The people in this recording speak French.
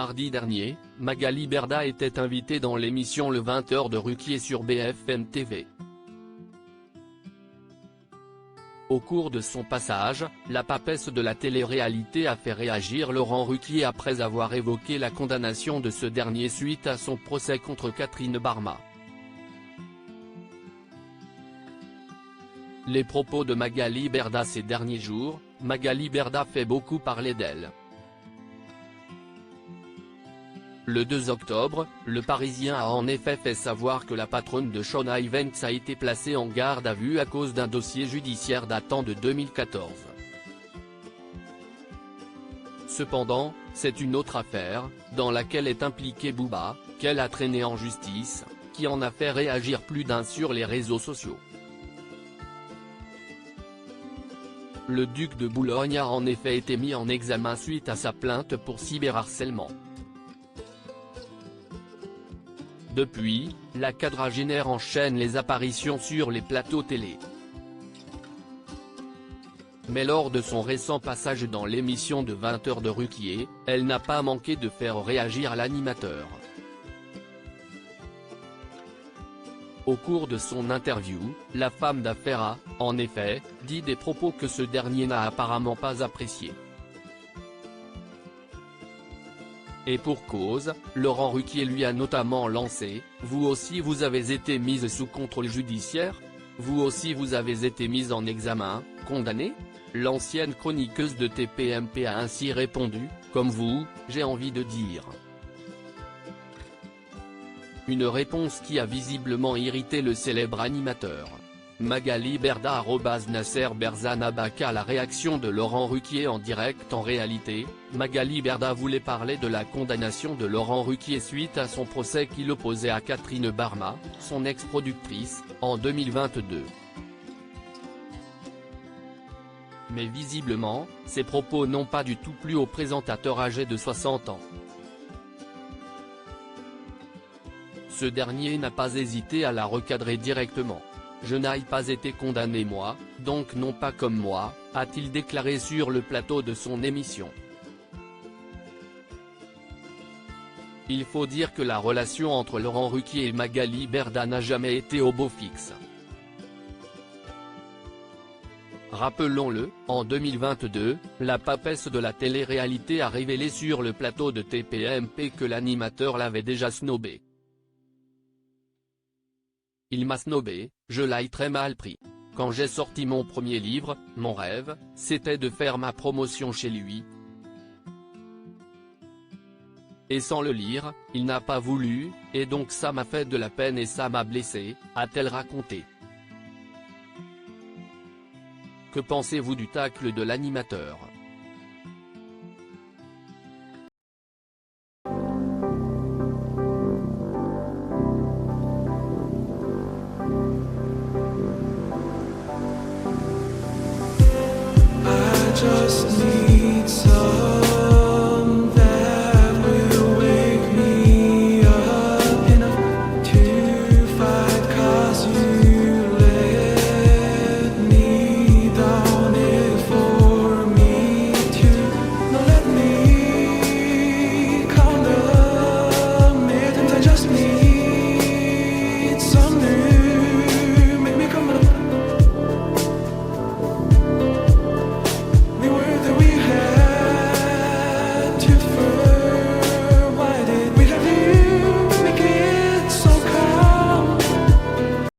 Mardi dernier, Magali Berda était invitée dans l'émission Le 20h de Ruquier sur BFM TV. Au cours de son passage, la papesse de la télé-réalité a fait réagir Laurent Ruquier après avoir évoqué la condamnation de ce dernier suite à son procès contre Catherine Barma. Les propos de Magali Berda ces derniers jours, Magali Berda fait beaucoup parler d'elle. Le 2 octobre, le Parisien a en effet fait savoir que la patronne de Shauna Events a été placée en garde à vue à cause d'un dossier judiciaire datant de 2014. Cependant, c'est une autre affaire, dans laquelle est impliqué Booba, qu'elle a traîné en justice, qui en a fait réagir plus d'un sur les réseaux sociaux. Le duc de Boulogne a en effet été mis en examen suite à sa plainte pour cyberharcèlement. Depuis, la quadragénaire enchaîne les apparitions sur les plateaux télé. Mais lors de son récent passage dans l'émission de 20h de Ruquier, elle n'a pas manqué de faire réagir l'animateur. Au cours de son interview, la femme d'affaires a, en effet, dit des propos que ce dernier n'a apparemment pas appréciés. Et pour cause, Laurent Ruquier lui a notamment lancé « Vous aussi vous avez été mise sous contrôle judiciaire ? Vous aussi vous avez été mise en examen, condamnée ?» L'ancienne chroniqueuse de TPMP a ainsi répondu « Comme vous, j'ai envie de dire ». Une réponse qui a visiblement irrité le célèbre animateur. Magali Berda @Nasser Berzan Abaka. La réaction de Laurent Ruquier en direct. En réalité, Magali Berda voulait parler de la condamnation de Laurent Ruquier suite à son procès qui l'opposait à Catherine Barma, son ex-productrice, en 2022. Mais visiblement, ces propos n'ont pas du tout plu au présentateur âgé de 60 ans. Ce dernier n'a pas hésité à la recadrer directement. « Je n'ai pas été condamné moi, donc non pas comme moi », a-t-il déclaré sur le plateau de son émission. Il faut dire que la relation entre Laurent Ruquier et Magali Berda n'a jamais été au beau fixe. Rappelons-le, en 2022, la papesse de la télé-réalité a révélé sur le plateau de TPMP que l'animateur l'avait déjà snobé. Il m'a snobé, je l'ai très mal pris. Quand j'ai sorti mon premier livre, mon rêve, c'était de faire ma promotion chez lui. Et sans le lire, il n'a pas voulu, et donc ça m'a fait de la peine et ça m'a blessé, a-t-elle raconté. Que pensez-vous du tacle de l'animateur ? Just